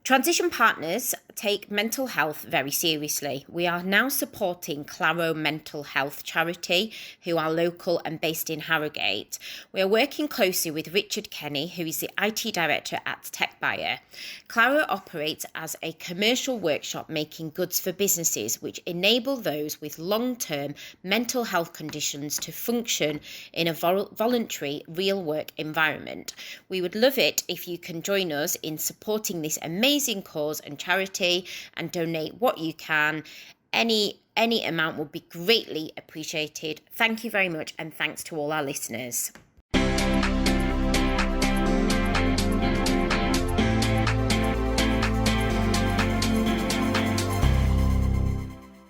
Transition partners take mental health very seriously. We are now supporting Claro Mental Health Charity, who are local and based in Harrogate. We are working closely with Richard Kenny, who is the IT director at TechBuyer. Claro operates as a commercial workshop making goods for businesses which enable those with long-term mental health conditions to function in a voluntary real work environment. We would love it if you can join us in supporting this amazing cause and charity and donate what you can. Any amount would be greatly appreciated. Thank you very much, and thanks to all our listeners.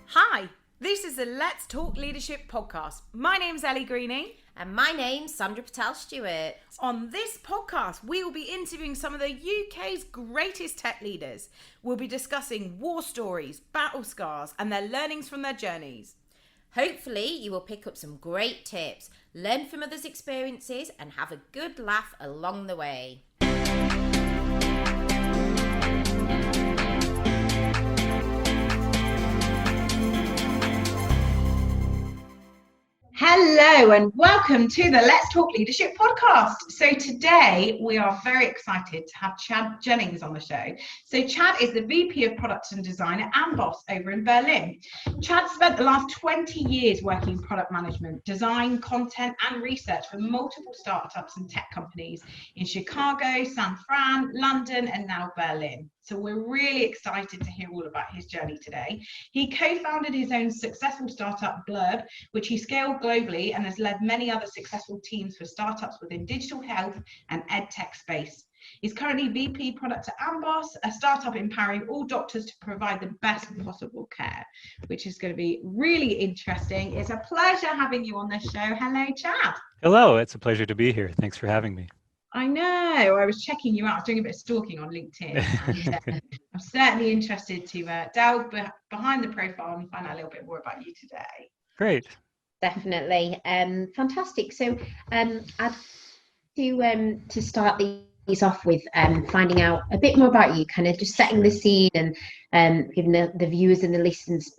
Hi, this is the Let's Talk Leadership podcast. My name's Elly Greening. And my name's Sandra Stewart. On this podcast, we will be interviewing some of the UK's greatest tech leaders. We'll be discussing war stories, battle scars, and their learnings from their journeys. Hopefully, you will pick up some great tips, learn from others' experiences, and have a good laugh along the way. Hello and welcome to the Let's Talk Leadership podcast. So today we are very excited to have Chad Jennings on the show. So Chad is the VP of Product and Design at AMBOSS over in Berlin. Chad spent the last 20 years working in product management, design, content and research for multiple startups and tech companies in Chicago, San Fran, London and now Berlin. So we're really excited to hear all about his journey today. He co-founded his own successful startup, Blurb, which he scaled globally and has led many other successful teams for startups within digital health and ed tech space. He's currently VP product at AMBOSS, a startup empowering all doctors to provide the best possible care, which is going to be really interesting. It's a pleasure having you on this show. Hello, Chad. Hello, it's a pleasure to be here. Thanks for having me. I know, I was checking you out. I was doing a bit of stalking on LinkedIn. And, I'm certainly interested to delve behind the profile and find out a little bit more about you today. Great. Definitely. Fantastic. So I'd to start these off with finding out a bit more about you, kind of just setting the scene and giving the viewers and the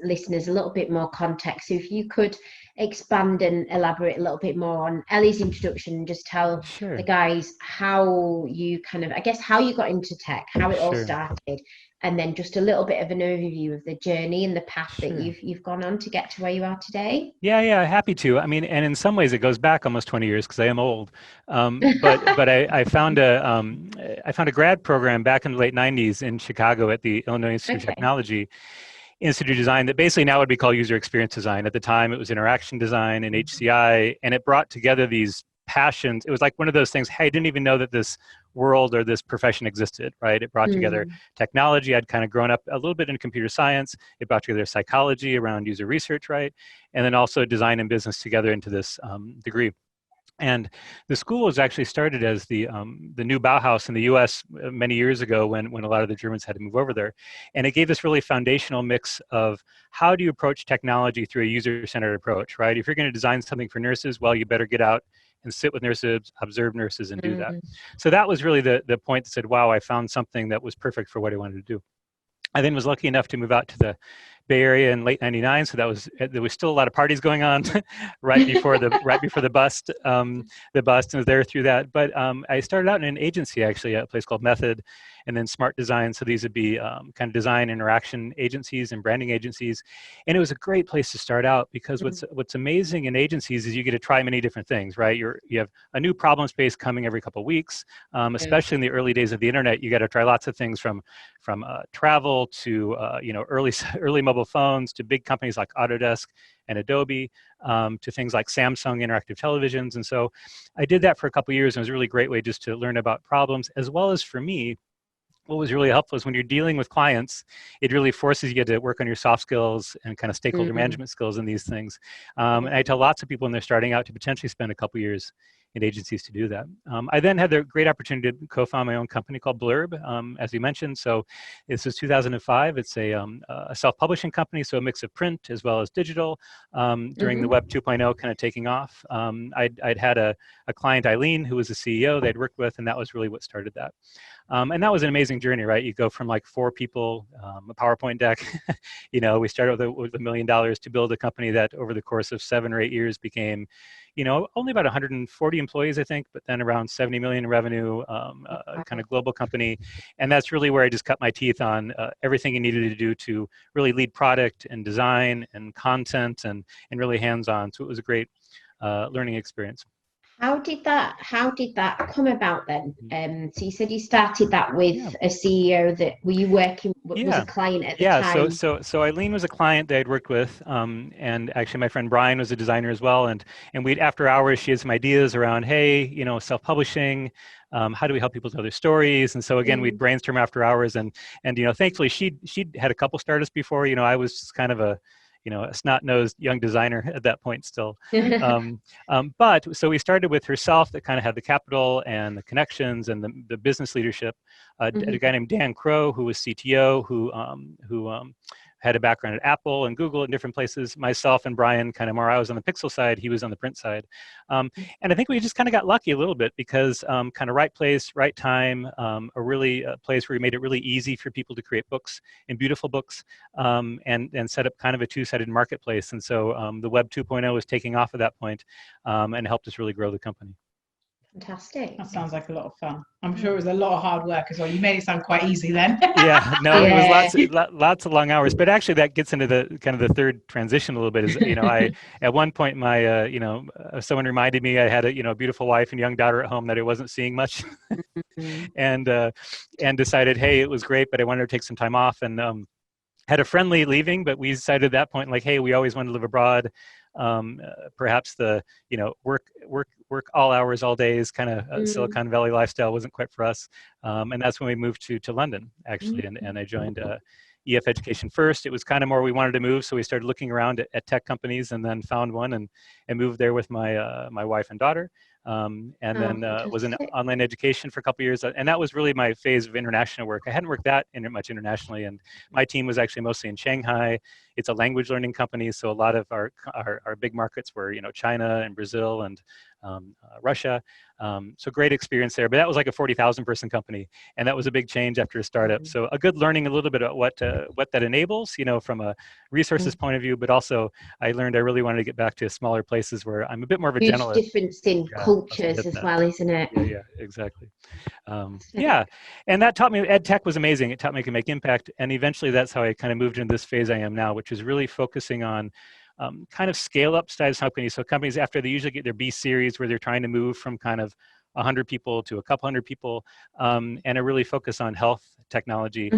listeners a little bit more context. So if you could expand and elaborate a little bit more on Elly's introduction and just tell the guys how you how you got into tech, how it all started, and then just a little bit of an overview of the journey and the path that you've gone on to get to where you are today. Yeah, happy to. I mean, and in some ways it goes back almost 20 years because I am old. But I found a grad program back in the late 90s in Chicago at the Illinois Institute of Technology, Institute of Design, that basically now would be called user experience design. At the time, it was interaction design and HCI, and it brought together these passions. It was like one of those things, hey, I didn't even know that this world or this profession existed, right? It brought together technology. I'd kind of grown up a little bit in computer science. It brought together psychology around user research, right? And then also design and business together into this degree. And the school was actually started as the new Bauhaus in the U.S. many years ago when a lot of the Germans had to move over there. And it gave this really foundational mix of how do you approach technology through a user-centered approach, right? If you're going to design something for nurses, well, you better get out and sit with nurses, observe nurses, and do that. So that was really the point that said, wow, I found something that was perfect for what I wanted to do. I then was lucky enough to move out to the Bay Area in late '99, so there was still a lot of parties going on right before the bust. The bust, and was there through that. But I started out in an agency, actually, at a place called Method, and then Smart Design. So these would be kind of design interaction agencies and branding agencies, and it was a great place to start out because what's amazing in agencies is you get to try many different things, right? You have a new problem space coming every couple of weeks, especially in the early days of the internet. You got to try lots of things from travel to early mobile phones to big companies like Autodesk and Adobe, to things like Samsung interactive televisions. And so I did that for a couple of years, and it was a really great way just to learn about problems, as well as for me, what was really helpful is when you're dealing with clients, it really forces you to work on your soft skills and kind of stakeholder management skills in these things. And I tell lots of people when they're starting out to potentially spend a couple of years in agencies to do that. I then had the great opportunity to co-found my own company called Blurb, as you mentioned. So this is 2005. It's a self-publishing company, so a mix of print as well as digital during the Web 2.0 kind of taking off. I'd had a client, Eileen, who was the CEO they'd worked with, and that was really what started that. And that was an amazing journey, right? You go from like 4 people, a PowerPoint deck. We started with $1 million to build a company that over the course of 7 or 8 years became, only about 140 employees, I think, but then around 70 million in revenue, a kind of global company. And that's really where I just cut my teeth on everything you needed to do to really lead product and design and content and really hands-on. So it was a great learning experience. How did that come about then? So you said you started that with a CEO that were you working was a client at the time? So Eileen was a client that I'd worked with, and actually my friend Brian was a designer as well. And we'd, after hours, she had some ideas around, hey, self-publishing, how do we help people tell their stories? And so again, we'd brainstorm after hours, and thankfully she'd had a couple startups before. I was kind of a snot-nosed young designer at that point still. But so we started with herself that kind of had the capital and the connections and the business leadership. A guy named Dan Crow, who was CTO, who had a background at Apple and Google and different places. Myself and Brian kind of more, I was on the pixel side, he was on the print side. And I think we just kind of got lucky a little bit because kind of right place, right time, a place where we made it really easy for people to create books and beautiful books, and set up kind of a two-sided marketplace. And so the Web 2.0 was taking off at that point, and helped us really grow the company. Fantastic. That sounds like a lot of fun. I'm sure it was a lot of hard work as well. You made it sound quite easy then. Yeah, no, it was lots of long hours. But actually, that gets into the kind of the third transition a little bit. Is I at one point my someone reminded me I had a beautiful wife and young daughter at home that I wasn't seeing much, and decided, hey, it was great, but I wanted to take some time off, and had a friendly leaving, but we decided at that point, like, hey, we always wanted to live abroad. Perhaps the work all hours, all days kind of Silicon Valley lifestyle wasn't quite for us, and that's when we moved to London actually, and I joined EF Education first. It was kind of more we wanted to move, so we started looking around at tech companies, and then found one and moved there with my wife and daughter. And then was in online education for a couple of years, and that was really my phase of international work. I hadn't worked that much internationally, and my team was actually mostly in Shanghai. It's a language learning company, so a lot of our big markets were China and Brazil and Russia. So great experience there, but that was like a 40,000 person company, and that was a big change after a startup. So a good learning a little bit about what that enables, from a resources point of view, but also I learned I really wanted to get back to smaller places where I'm a bit more of a generalist. Huge difference in cultures as well, isn't it? Yeah, exactly. Yeah, and that taught me, ed tech was amazing. It taught me I can make impact, and eventually that's how I kind of moved into this phase I am now, which is really focusing on kind of scale up styles companies. So companies, after they usually get their B series where they're trying to move from kind of 100 people to a couple hundred people, and I really focus on health technology,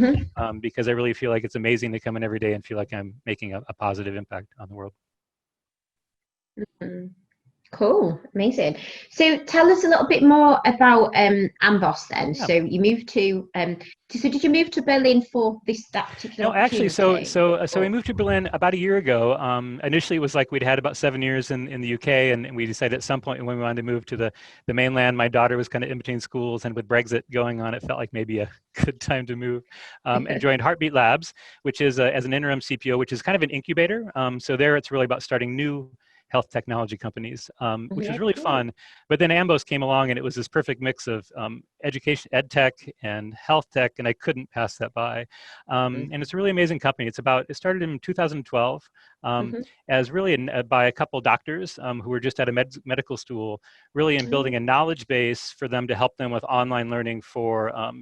because I really feel like it's amazing to come in every day and feel like I'm making a positive impact on the world. Cool, amazing. So tell us a little bit more about AMBOSS then. Yeah. So you moved to so did you move to Berlin for that particular? No, actually, so we moved to Berlin about a year ago. Initially, it was like we'd had about 7 years in the UK, and we decided at some point when we wanted to move to the mainland. My daughter was kind of in between schools, and with Brexit going on, it felt like maybe a good time to move. And joined Heartbeat Labs, which is as an interim CPO, which is kind of an incubator. So there, it's really about starting new health technology companies, which was really fun. But then AMBOSS came along, and it was this perfect mix of education, ed tech, and health tech, and I couldn't pass that by. And it's a really amazing company. It started in 2012 as really by a couple doctors who were just out of medical school, really in building a knowledge base for them to help them with online learning for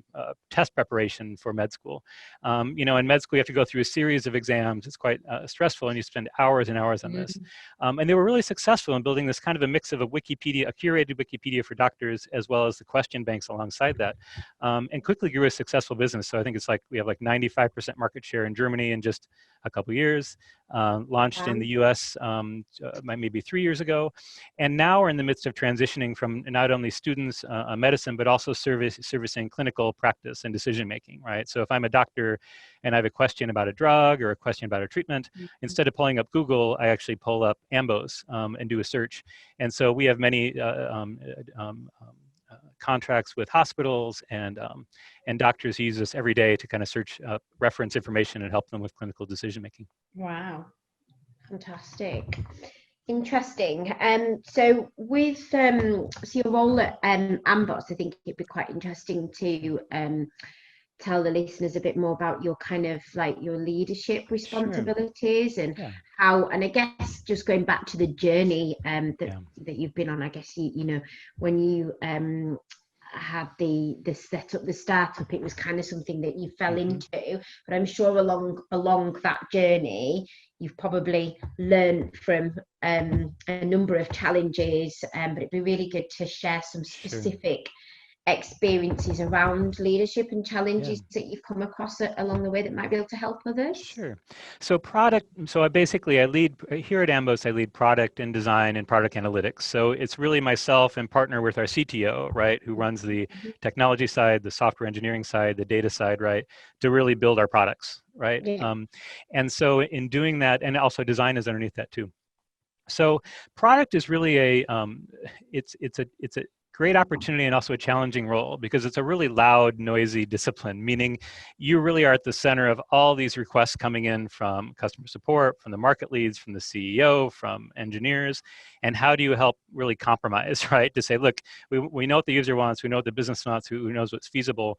test preparation for med school. In med school, you have to go through a series of exams. It's quite stressful, and you spend hours and hours on this. And they were really successful in building this kind of a mix of a curated Wikipedia for doctors, as well as the question banks alongside that, and quickly grew a successful business. So I think it's like we have like 95% market share in Germany in just a couple of years. Launched in the US maybe 3 years ago, and now we're in the midst of transitioning from not only students medicine, but also servicing clinical practice and decision making, right? So if I'm a doctor and I have a question about a drug or a question about a treatment, instead of pulling up Google, I actually pull up AMBOSS and do a search. And so we have many contracts with hospitals and doctors who use this every day to kind of search reference information and help them with clinical decision making. Wow, fantastic. Interesting. So with so your role at AMBOSS, I think it'd be quite interesting to tell the listeners a bit more about your kind of like your leadership responsibilities and Yeah. how, and I guess just going back to the journey Yeah. that you've been on. I guess you know, when you had the set up, the startup, it was kind of something that you fell into, but I'm sure along that journey you've probably learned from a number of challenges, but it'd be really good to share some specific experiences around leadership and challenges that you've come across along the way that might be able to help others. Sure. So I lead here at AMBOSS, I lead product and design and product analytics. So it's really myself and partner with our CTO, right, who runs the technology side, the software engineering side, the data side, right, to really build our products, right? Yeah. And so in doing that, and also design is underneath that too. So product is really it's a great opportunity and also a challenging role because it's a really loud, noisy discipline, meaning you really are at the center of all these requests coming in from customer support, from the market leads, from the CEO, from engineers. And how do you help really compromise, right? To say, look, we know what the user wants, we know what the business wants, who knows what's feasible.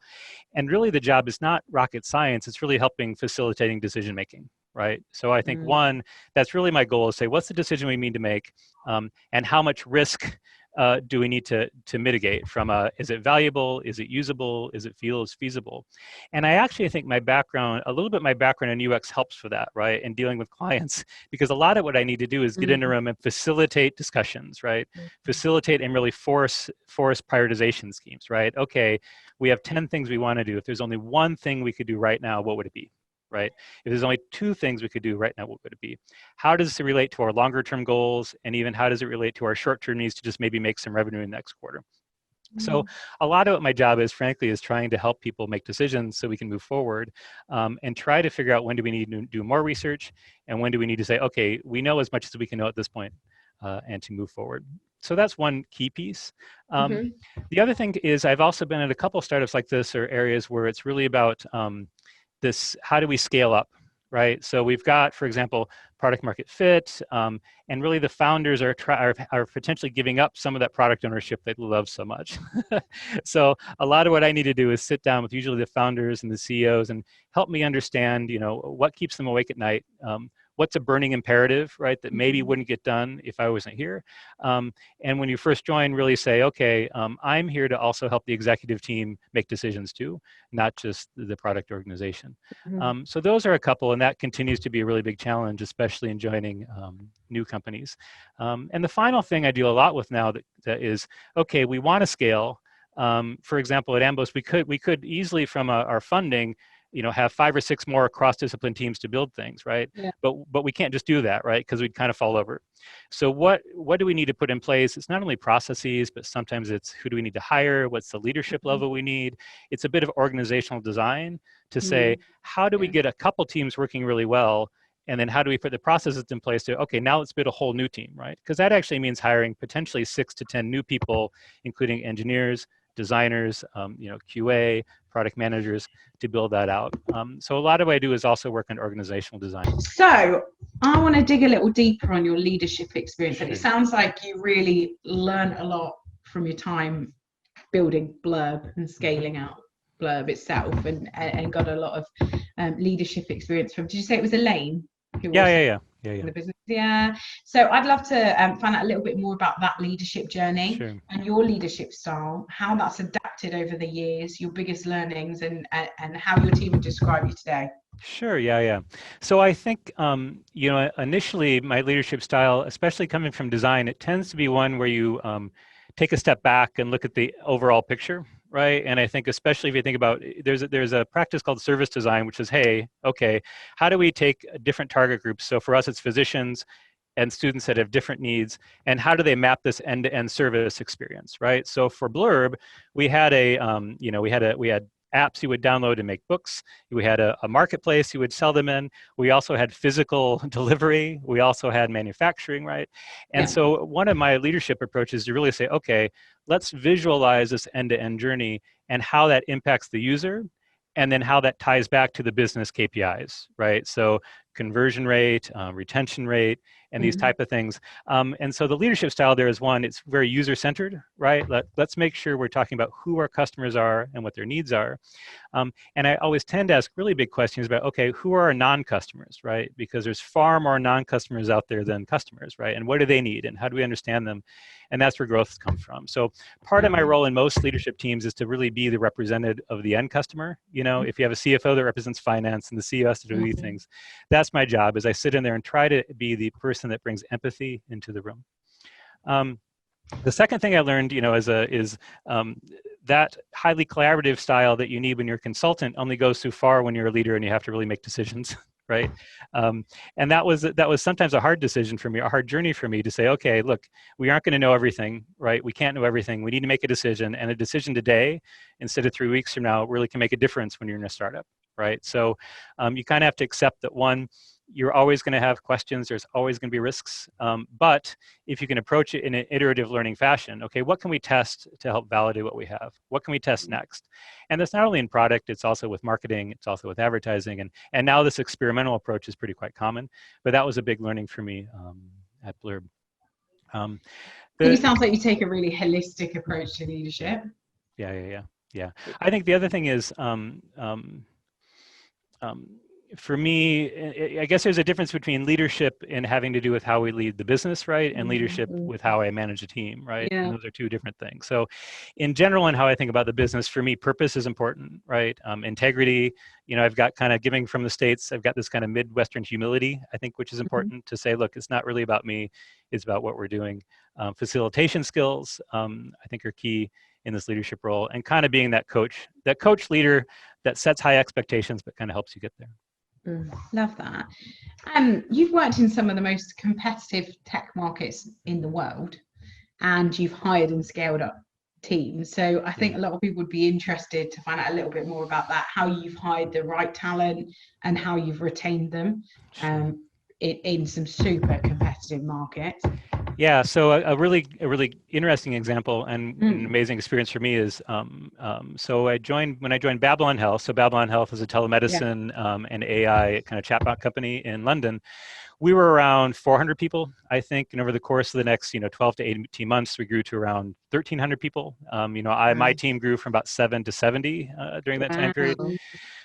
And really the job is not rocket science, it's really helping facilitating decision-making. Right. So I think one, that's really my goal is say, what's the decision we need to make and how much risk do we need to mitigate from is it valuable? Is it usable? Is it feasible? And I actually think my background in UX helps for that, right? And dealing with clients, because a lot of what I need to do is get in a room and facilitate discussions, right? Facilitate and really force prioritization schemes, right? Okay, we have 10 things we want to do. If there's only one thing we could do right now, what would it be? Right? If there's only two things we could do right now, what would it be? How does it relate to our longer term goals? And even how does it relate to our short term needs to just maybe make some revenue in the next quarter? So a lot of what my job is, frankly, is trying to help people make decisions so we can move forward and try to figure out when do we need to do more research and when do we need to say, okay, we know as much as we can know at this point and to move forward. So that's one key piece. The other thing is I've also been at a couple startups like this or areas where it's really about how do we scale up, right? So we've got, for example, product market fit, and really the founders are potentially giving up some of that product ownership they love so much. So a lot of what I need to do is sit down with usually the founders and the CEOs and help me understand, what keeps them awake at night, what's a burning imperative, right, that maybe wouldn't get done if I wasn't here. And when you first join, really say, okay, I'm here to also help the executive team make decisions too, not just the product organization. So those are a couple, and that continues to be a really big challenge, especially in joining new companies. And the final thing I deal a lot with now that is, okay, we want to scale. For example, at AMBOSS, we could easily from our funding, have 5 or 6 more cross-discipline teams to build things, right? Yeah. But we can't just do that, right? Because we'd kind of fall over. So what do we need to put in place? It's not only processes, but sometimes it's who do we need to hire? What's the leadership level we need? It's a bit of organizational design to say, how do we get a couple teams working really well? And then how do we put the processes in place to, okay, now let's build a whole new team, right? Because that actually means hiring potentially 6 to 10 new people, including engineers, designers, QA, product managers to build that out. So a lot of what I do is also work on organizational design. So I want to dig a little deeper on your leadership experience. And it sounds like you really learn a lot from your time building Blurb and scaling out Blurb itself and got a lot of leadership experience from, did you say it was Elaine? Yeah. In the business. Yeah. So I'd love to find out a little bit more about that leadership journey and your leadership style, how that's adapted over the years, your biggest learnings, and how your team would describe you today. Sure. Yeah. So I think, initially my leadership style, especially coming from design, it tends to be one where you take a step back and look at the overall picture, right? And I think especially if you think about, there's a practice called service design, which is, hey, okay, how do we take different target groups? So for us, it's physicians and students that have different needs, and how do they map this end-to-end service experience, right? So for Blurb, we had we had apps you would download and make books. We had a marketplace you would sell them in. We also had physical delivery. We also had manufacturing, right? And so one of my leadership approaches is to really say, okay, let's visualize this end-to-end journey and how that impacts the user, and then how that ties back to the business KPIs, right? So conversion rate, retention rate, and these type of things. And so the leadership style there is one, it's very user-centered, right? Let's make sure we're talking about who our customers are and what their needs are. And I always tend to ask really big questions about, okay, who are our non-customers, right? Because there's far more non-customers out there than customers, right? And what do they need and how do we understand them? And that's where growth comes from. So part of my role in most leadership teams is to really be the representative of the end customer. You know, if you have a CFO that represents finance and the CEO has to do these things, that's my job, is I sit in there and try to be the person that brings empathy into the room. The second thing I learned, you know, is that highly collaborative style that you need when you're a consultant only goes too far when you're a leader and you have to really make decisions, right? And that was sometimes a hard decision for me, a hard journey for me to say, okay, look, we aren't going to know everything, right? We can't know everything. We need to make a decision, and a decision today instead of 3 weeks from now really can make a difference when you're in a startup, right? So you kind of have to accept that, one, you're always going to have questions. There's always going to be risks. But if you can approach it in an iterative learning fashion, okay, what can we test to help validate what we have? What can we test next? And that's not only in product, it's also with marketing, it's also with advertising. And now this experimental approach is quite common. But that was a big learning for me at Blurb. It sounds like you take a really holistic approach to leadership. Yeah. I think the other thing is, for me, I guess there's a difference between leadership and having to do with how we lead the business, right? And leadership with how I manage a team, right? Yeah. And those are two different things. So in general, and how I think about the business, for me, purpose is important, right? Integrity, you know, I've got kind of giving from the States, I've got this kind of Midwestern humility, I think, which is important to say, look, it's not really about me, it's about what we're doing. Facilitation skills, I think, are key in this leadership role, and kind of being that coach leader that sets high expectations, but kind of helps you get there. Love that. You've worked in some of the most competitive tech markets in the world, and you've hired and scaled up teams. So I think a lot of people would be interested to find out a little bit more about that, how you've hired the right talent and how you've retained them in some super competitive markets. Yeah, so a really interesting example and an amazing experience for me is, so when I joined Babylon Health. So Babylon Health is a telemedicine and AI kind of chatbot company in London. We were around 400 people, I think, and over the course of the next 12 to 18 months, we grew to around 1,300 people. My team grew from about 7 to 70 during that time period.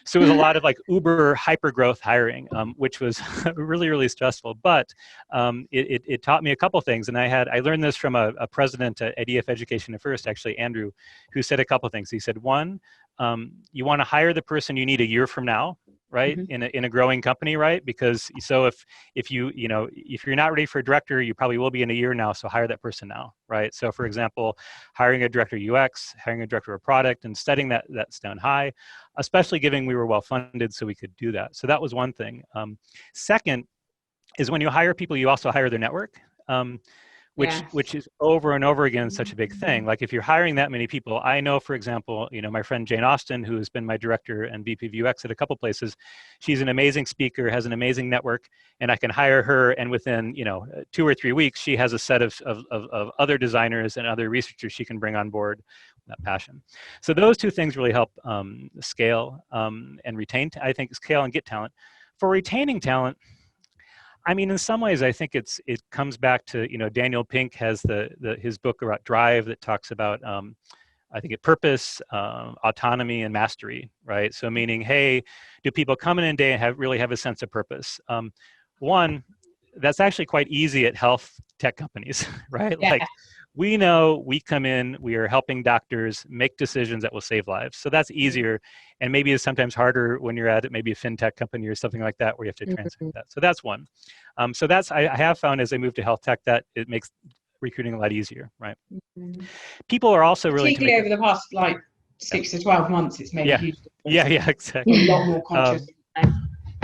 So it was a lot of like uber hyper growth hiring, which was really, really stressful. But it taught me a couple things. And I learned this from a president at EF Education at first, actually, Andrew, who said a couple things. He said, one, you want to hire the person you need a year from now, right? In a growing company, right? Because so if you're not ready for a director, you probably will be in a year now. So hire that person now, right? So for example, hiring a director of UX, hiring a director of product, and setting that's down high, especially given we were well funded, so we could do that. So that was one thing. Second is when you hire people, you also hire their network. Which is over and over again such a big thing. Like if you're hiring that many people, I know, for example, my friend Jane Austen, who has been my director and VP of UX at a couple places, she's an amazing speaker, has an amazing network, and I can hire her, and within 2 or 3 weeks, she has a set of other designers and other researchers she can bring on board. That passion. So those two things really help scale and retain. I think scale and get talent. For retaining talent, I mean, in some ways, I think it comes back to, Daniel Pink has his book about drive that talks about, I think, purpose, autonomy, and mastery, right? So meaning, hey, do people come in a day and really have a sense of purpose? One, that's actually quite easy at health tech companies, right? Yeah. Like, we know we come in, we are helping doctors make decisions that will save lives. So that's easier, and maybe it's sometimes harder when you're at maybe a fintech company or something like that where you have to translate that. So that's one. So that's, I have found as I move to health tech that it makes recruiting a lot easier, right? People are also really, particularly over the past 6 to 12 months, it's made a huge difference. Yeah, exactly. A lot more conscious.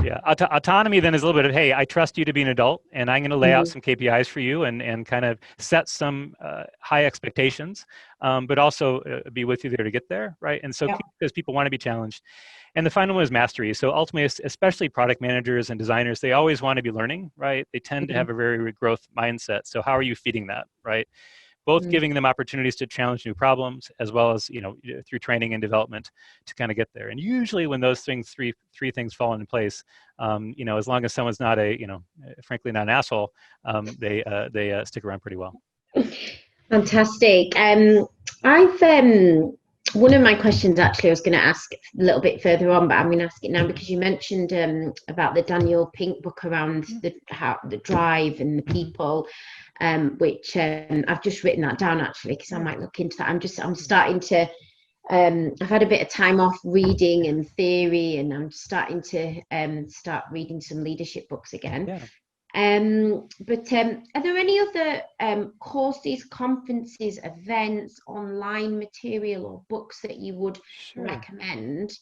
Yeah, autonomy then is a little bit of, hey, I trust you to be an adult, and I'm going to lay out some KPIs for you and kind of set some high expectations, but also be with you there to get there, right? And so because people want to be challenged. And the final one is mastery. So ultimately, especially product managers and designers, they always want to be learning, right? They tend to have a very growth mindset. So how are you feeding that, right? both giving them opportunities to challenge new problems, as well as, through training and development to kind of get there. And usually when those things, three things fall into place, as long as someone's not frankly not an asshole, they stick around pretty well. Fantastic. I've one of my questions actually I was going to ask a little bit further on, but I'm going to ask it now because you mentioned about the Daniel Pink book around the drive and the people, which I've just written that down actually because I might look into that. I'm starting to. I've had a bit of time off reading and theory, and I'm starting to start reading some leadership books again. Yeah. But are there any other courses, conferences, events, online material or books that you would recommend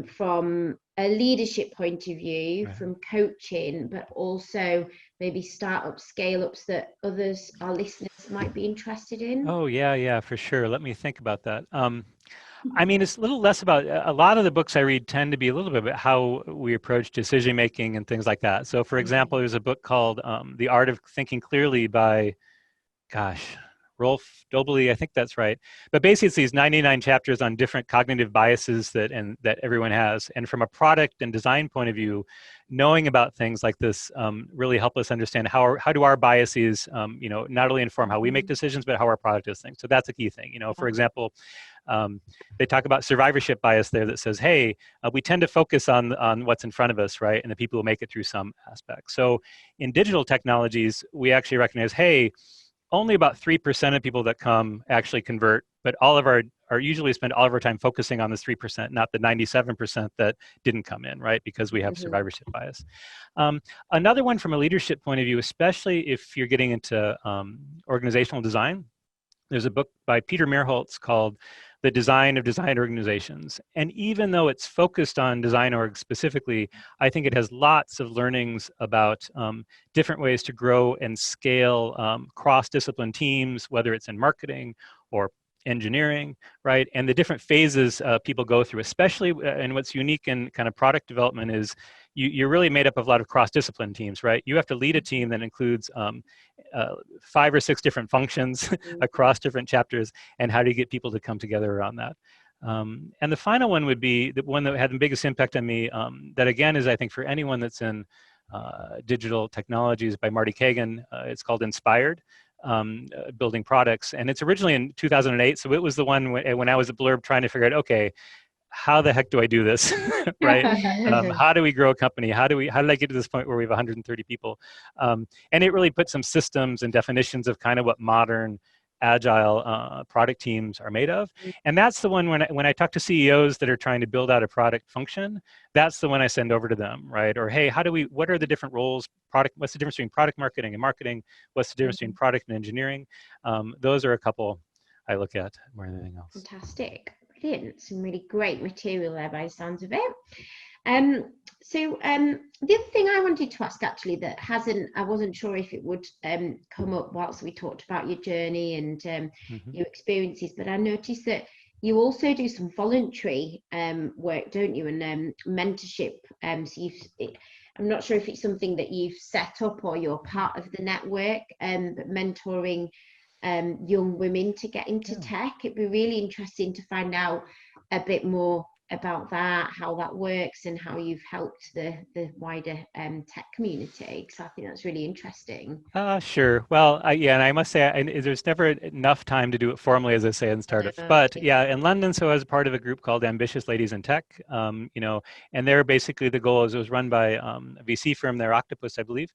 from a leadership point of view, from coaching, but also maybe startups, scale-ups that our listeners might be interested in? Oh, yeah, for sure. Let me think about that. It's a little less about, a lot of the books I read tend to be a little bit about how we approach decision making and things like that. So for example, there's a book called The Art of Thinking Clearly by, Rolf Dobely, I think that's right. But basically it's these 99 chapters on different cognitive biases that everyone has. And from a product and design point of view, knowing about things like this really help us understand how do our biases, not only inform how we make decisions, but how our product does things. So that's a key thing. For example, they talk about survivorship bias there that says, hey, we tend to focus on what's in front of us, right? And the people who make it through some aspect. So in digital technologies, we actually recognize, hey, only about 3% of people that come actually convert, but usually spend all of our time focusing on this 3%, not the 97% that didn't come in, right? Because we have survivorship bias. Another one from a leadership point of view, especially if you're getting into organizational design, there's a book by Peter Meerholz called The Design of Design Organizations. And even though it's focused on design org specifically, I think it has lots of learnings about different ways to grow and scale cross-discipline teams, whether it's in marketing or engineering, right? And the different phases people go through, especially, and what's unique in kind of product development is you're really made up of a lot of cross-discipline teams, right? You have to lead a team that includes 5 or 6 different functions across different chapters, and how do you get people to come together around that? And the final one would be the one that had the biggest impact on me, that again is, I think, for anyone that's in digital technologies, by Marty Kagan. It's called Inspired, Building Products. And it's originally in 2008, so it was the one when I was at Blurb trying to figure out, okay, how the heck do I do this, right? How do we grow a company? How did I get to this point where we have 130 people? And it really put some systems and definitions of kind of what modern agile product teams are made of. And that's the one when I talk to CEOs that are trying to build out a product function, that's the one I send over to them, right? Or, hey, what are the different roles, what's the difference between product marketing and marketing? What's the difference between product and engineering? Those are a couple I look at more than anything else. Fantastic. Brilliant. Some really great material there by the sounds of it. So the other thing I wanted to ask actually that I wasn't sure if it would come up whilst we talked about your journey and your experiences, but I noticed that you also do some voluntary work, don't you? And mentorship. So I'm not sure if it's something that you've set up or you're part of the network, but mentoring young women to get into tech. It'd be really interesting to find out a bit more about that, how that works, and how you've helped the wider tech community, because I think that's really interesting. Sure. Well, and I must say, there's never enough time to do it formally, as I say in startups. But yeah, in London, so I was part of a group called Ambitious Ladies in Tech, and they're basically, the goal is, it was run by a VC firm there, Octopus, I believe,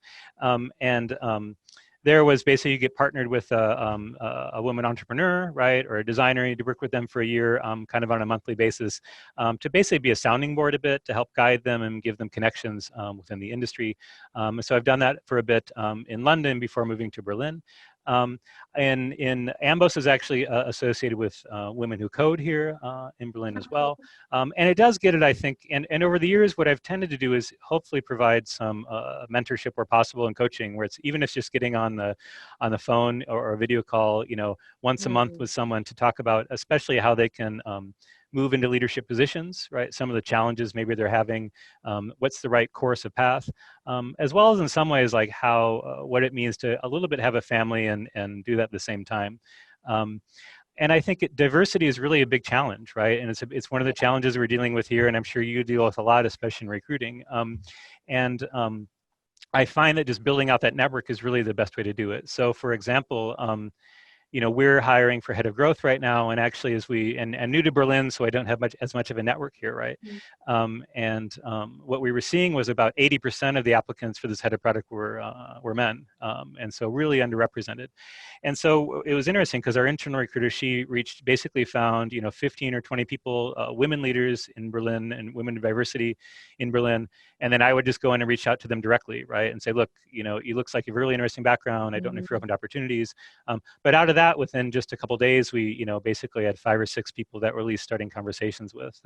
there was basically you get partnered with a woman entrepreneur, right, or a designer. You need to work with them for a year, kind of on a monthly basis, to basically be a sounding board a bit, to help guide them and give them connections within the industry. So I've done that for a bit in London before moving to Berlin. And in AMBOSS is actually associated with Women Who Code here in Berlin as well. And it does get it, I think, and over the years, what I've tended to do is hopefully provide some mentorship where possible and coaching, where it's even if it's just getting on the phone or a video call, once a month with someone to talk about, especially how they can move into leadership positions, right? Some of the challenges maybe they're having, what's the right course of path, as well as in some ways like how, what it means to a little bit have a family and do that at the same time. And I think diversity is really a big challenge, right? And it's one of the challenges we're dealing with here, and I'm sure you deal with a lot, especially in recruiting. I find that just building out that network is really the best way to do it. So for example, we're hiring for head of growth right now, and actually and new to Berlin, so I don't have as much of a network here, right? What we were seeing was about 80% of the applicants for this head of product were men, and so really underrepresented. And so it was interesting because our internal recruiter, she basically found 15 or 20 people, women leaders in Berlin and women in diversity in Berlin, and then I would just go in and reach out to them directly, right, and say, look, it looks like you have a really interesting background. I don't know if you're open to opportunities, but out of that, within just a couple of days, we basically had 5 or 6 people that we're at least starting conversations with.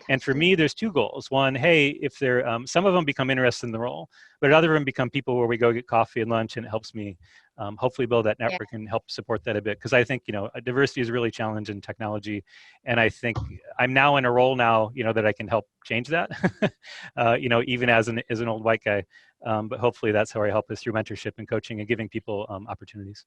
And for me, there's 2 goals. One, hey, if they're some of them become interested in the role, but other of them become people where we go get coffee and lunch, and it helps me hopefully build that network and help support that a bit. Because I think diversity is really a challenge in technology, and I think I'm now in a role now that I can help change that. Even as an old white guy, but hopefully that's how I help is through mentorship and coaching and giving people opportunities.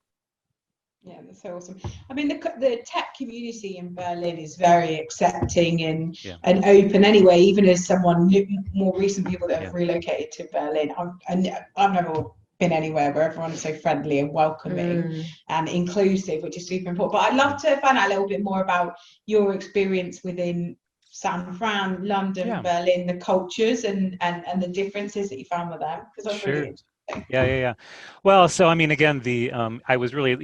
Yeah, that's so awesome. I mean, the tech community in Berlin is very accepting and open anyway, even as someone more recent people that have relocated to Berlin. I've never been anywhere where everyone's so friendly and welcoming and inclusive, which is super important. But I'd love to find out a little bit more about your experience within San Fran, London, Berlin, the cultures and the differences that you found with them, because that's really interesting. Yeah. Well, so I mean, again, you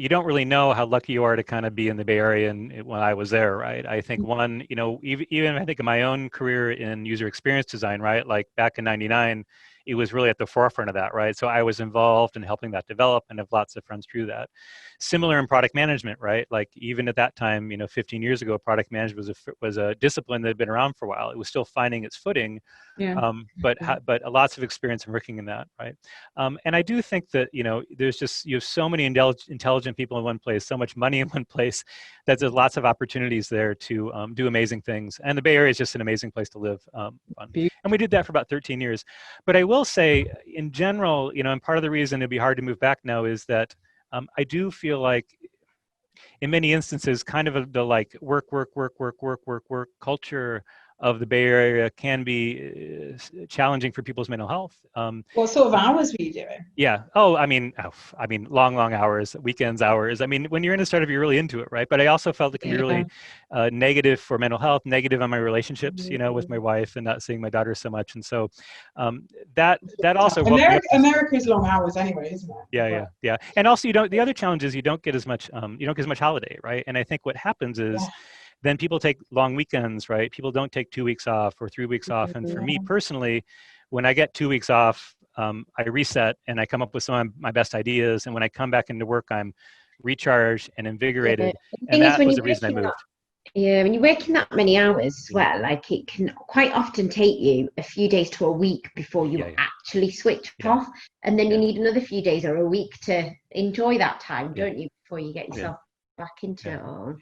don't really know how lucky you are to kind of be in the Bay Area when I was there, right? I think even I think in my own career in user experience design, right? Like back in '99, it was really at the forefront of that, right? So I was involved in helping that develop and have lots of friends through that. Similar in product management, right? Like even at that time, 15 years ago, product management was a discipline that had been around for a while. It was still finding its footing. But lots of experience in working in that, right? And I do think that you have so many intelligent people in one place, so much money in one place, that there's lots of opportunities there to do amazing things. And the Bay Area is just an amazing place to live. And we did that for about 13 years. But I will say, in general, and part of the reason it'd be hard to move back now is that I do feel like, in many instances, kind of the like work culture of the Bay Area can be challenging for people's mental health. What sort of hours were you doing? Yeah. Oh, I mean, long hours, weekends hours. I mean, when you're in a startup, you're really into it, right? But I also felt it can be really negative for mental health, negative on my relationships, with my wife and not seeing my daughter so much. And so that also America's long hours anyway, isn't it? Yeah. And also, the other challenge is you don't get as much holiday, right? And I think what happens is, then people take long weekends, right? People don't take 2 weeks off or 3 weeks off. And for me personally, when I get 2 weeks off, I reset and I come up with some of my best ideas. And when I come back into work, I'm recharged and invigorated. And that was the reason I moved. When you're working that many hours as well, like it can quite often take you a few days to a week before you actually switch off. And then you need another few days or a week to enjoy that time, don't you, before you get yourself back into it all.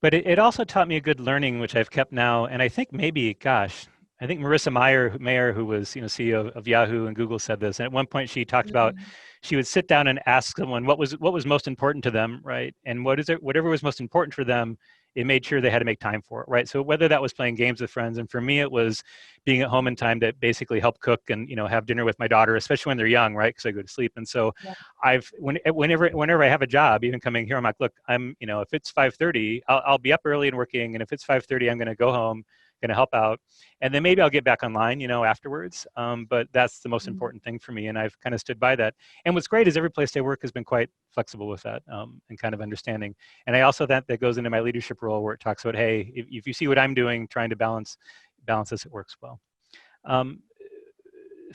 But it also taught me a good learning, which I've kept now. And I think I think Marissa Mayer, who was CEO of Yahoo and Google, said this. And at one point, she talked about she would sit down and ask someone what was most important to them, right? And whatever was most important for them, it made sure they had to make time for it, right? So whether that was playing games with friends, and for me, it was being at home in time to basically help cook and have dinner with my daughter, especially when they're young, right? Because I go to sleep, and so whenever I have a job, even coming here, I'm like, look, if it's 5:30, I'll be up early and working, and if it's 5:30, I'm going to go home, going to help out, and then maybe I'll get back online, afterwards. But that's the most important thing for me, and I've kind of stood by that. And what's great is every place I work has been quite flexible with that, and kind of understanding. And I also that goes into my leadership role, where it talks about, hey, if you see what I'm doing, trying to balance this, it works well.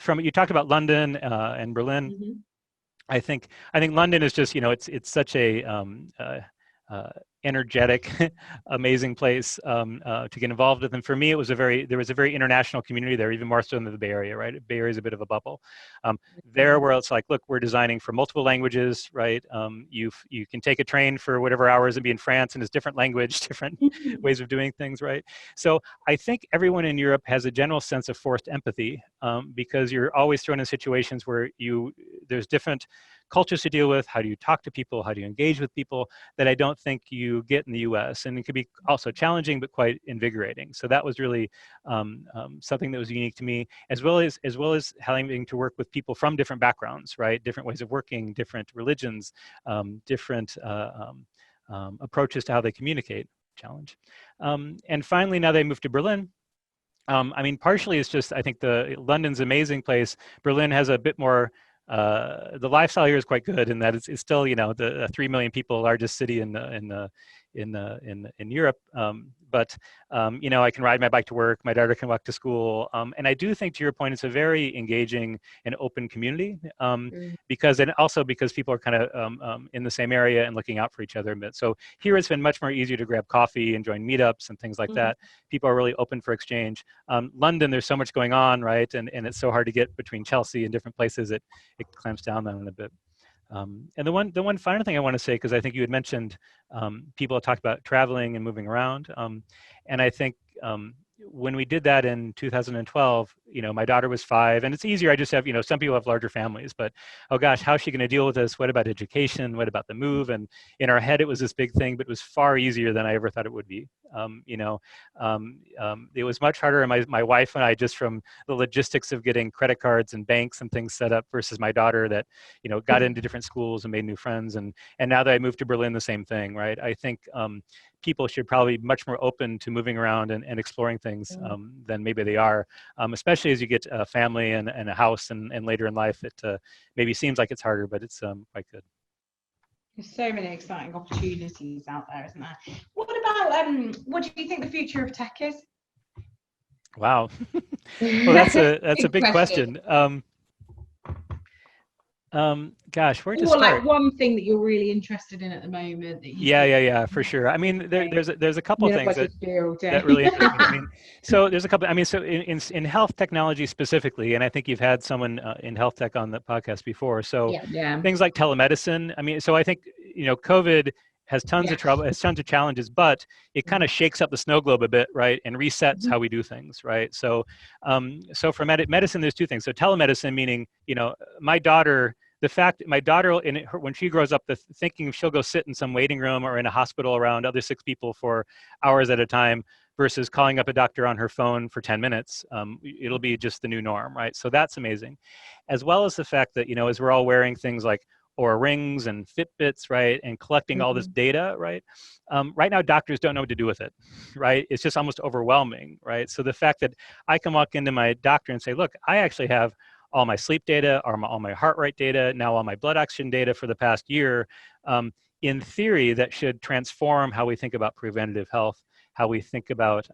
You talked about London and Berlin. I think London is just it's such a energetic, amazing place to get involved with. And for me, there was a very international community there, even more so than the Bay Area, right? Bay Area is a bit of a bubble. There, where it's like, look, we're designing for multiple languages, right? You can take a train for whatever hours and be in France, and it's different language, different ways of doing things, right? So I think everyone in Europe has a general sense of forced empathy because you're always thrown in situations where there's different cultures to deal with. How do you talk to people? How do you engage with people that I don't think you get in the US? And it could be also challenging, but quite invigorating. So that was really something that was unique to me, as well as having to work with people from different backgrounds, right? Different ways of working, different religions, different approaches to how they communicate. Challenge. And finally, now they moved to Berlin. I mean, partially it's just, I think London's an amazing place. Berlin has a bit more, the lifestyle here is quite good in that it's still, the 3 million people largest city in Europe. But I can ride my bike to work. My daughter can walk to school. And I do think, to your point, it's a very engaging and open community because people are kind of in the same area and looking out for each other a bit. So here it's been much more easier to grab coffee and join meetups and things like that. People are really open for exchange. London, there's so much going on, right? And it's so hard to get between Chelsea and different places. It clamps down on it a bit. And the one final thing I want to say, because I think you had mentioned people talk about traveling and moving around, and I think when we did that in 2012, my daughter was 5, and it's easier. I just have, some people have larger families, but oh gosh, how's she going to deal with this? What about education? What about the move? And in our head, it was this big thing, but it was far easier than I ever thought it would be. It was much harder. And my wife and I, just from the logistics of getting credit cards and banks and things set up, versus my daughter that, got into different schools and made new friends. And now that I moved to Berlin, the same thing, right? I think people should probably be much more open to moving around and exploring things than maybe they are, especially as you get a family and a house and later in life. It maybe seems like it's harder, but it's quite good. There's so many exciting opportunities out there, isn't there? What about what do you think the future of tech is? Wow. Well, that's a big question. Gosh, where to start? Like one thing that you're really interested in at the moment. That yeah, for sure. I mean, there's a couple of things that really interest me. I mean, so there's a couple. I mean, so in health technology specifically, and I think you've had someone in health tech on the podcast before. So things like telemedicine. I mean, so I think COVID has tons of trouble, has tons of challenges, but it kind of shakes up the snow globe a bit, right, and resets how we do things, right? So, so for medicine, there's two things. So telemedicine, meaning my daughter. The fact that my daughter, when she grows up, thinking she'll go sit in some waiting room or in a hospital around other 6 people for hours at a time versus calling up a doctor on her phone for 10 minutes, it'll be just the new norm, right? So that's amazing. As well as the fact that, as we're all wearing things like Oura Rings and Fitbits, right, and collecting all this data, right? Right now, doctors don't know what to do with it, right? It's just almost overwhelming, right? So the fact that I can walk into my doctor and say, look, I actually have all my sleep data, or all my heart rate data, now all my blood oxygen data for the past year. In theory, that should transform how we think about preventative health, how we think about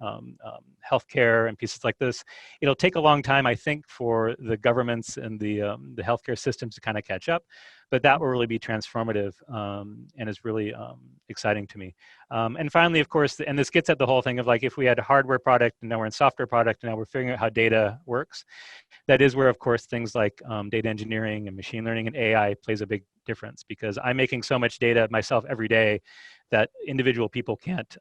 healthcare and pieces like this. It'll take a long time, I think, for the governments and the healthcare systems to kind of catch up, but that will really be transformative and is really exciting to me. And finally, of course, and this gets at the whole thing of like, if we had a hardware product and now we're in software product and now we're figuring out how data works, that is where, of course, things like data engineering and machine learning and AI plays a big difference, because I'm making so much data myself every day that individual people can't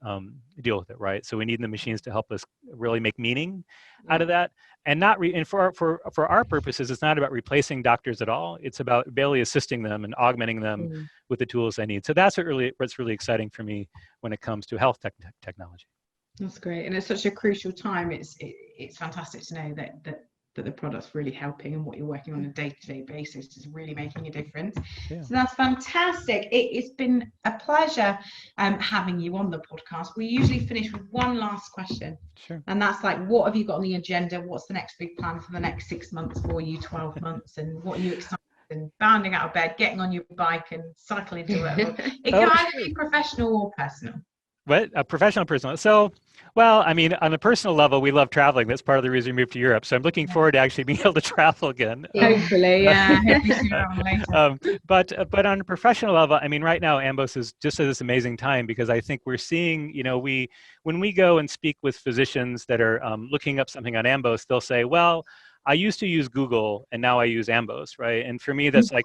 deal with it, right? So we need the machines to help us really make meaning out of that, and and for our purposes, it's not about replacing doctors at all. It's about barely assisting them and augmenting them with the tools they need. So that's what's really exciting for me when it comes to health technology. That's great, and it's such a crucial time. It's fantastic to know that the product's really helping, and what you're working on a day-to-day basis is really making a difference. So that's fantastic. It's been a pleasure having you on the podcast. We usually finish with one last question. Sure. And that's like, what have you got on the agenda? What's the next big plan for the next 6 months for you, 12 months? And what are you excited and bounding out of bed, getting on your bike and cycling to work? It can either be professional or personal. What? A professional, personal. So, well, I mean, on a personal level, we love traveling. That's part of the reason we moved to Europe. So I'm looking forward to actually being able to travel again. Hopefully, yeah. Hopefully sooner or later. But on a professional level, I mean, right now, AMBOSS is just at this amazing time because I think we're seeing, when we go and speak with physicians that are looking up something on AMBOSS, they'll say, well, I used to use Google and now I use AMBOSS, right? And for me, that's like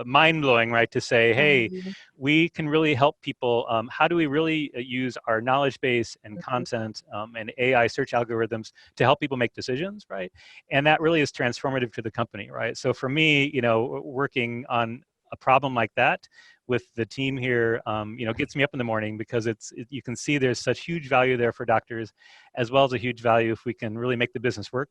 mind-blowing, right? To say, hey, we can really help people. How do we really use our knowledge base and content and AI search algorithms to help people make decisions, right? And that really is transformative to the company, right? So for me, working on a problem like that with the team here, gets me up in the morning because you can see there's such huge value there for doctors, as well as a huge value if we can really make the business work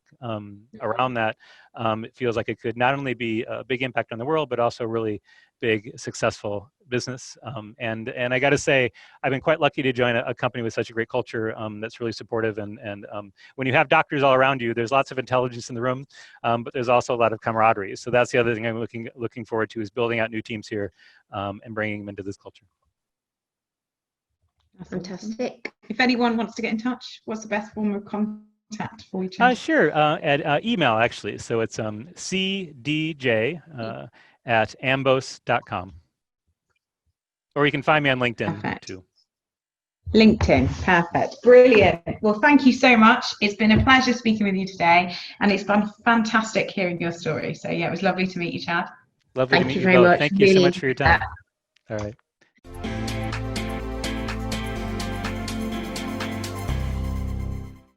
around that. It feels like it could not only be a big impact on the world, but also really big, successful business. And I got to say, I've been quite lucky to join a company with such a great culture that's really supportive. And when you have doctors all around you, there's lots of intelligence in the room, but there's also a lot of camaraderie. So that's the other thing I'm looking forward to, is building out new teams here and bringing them into this culture. Fantastic. If anyone wants to get in touch, what's the best form of contact for you, Chad? Sure, at email, actually. So it's cdj at amboss.com. Or you can find me on LinkedIn too. LinkedIn, perfect, brilliant. Well, thank you so much. It's been a pleasure speaking with you today, and it's been fantastic hearing your story. So yeah, it was lovely to meet you, Chad. Lovely to meet you very both. much. Thank you so much for your time. All right.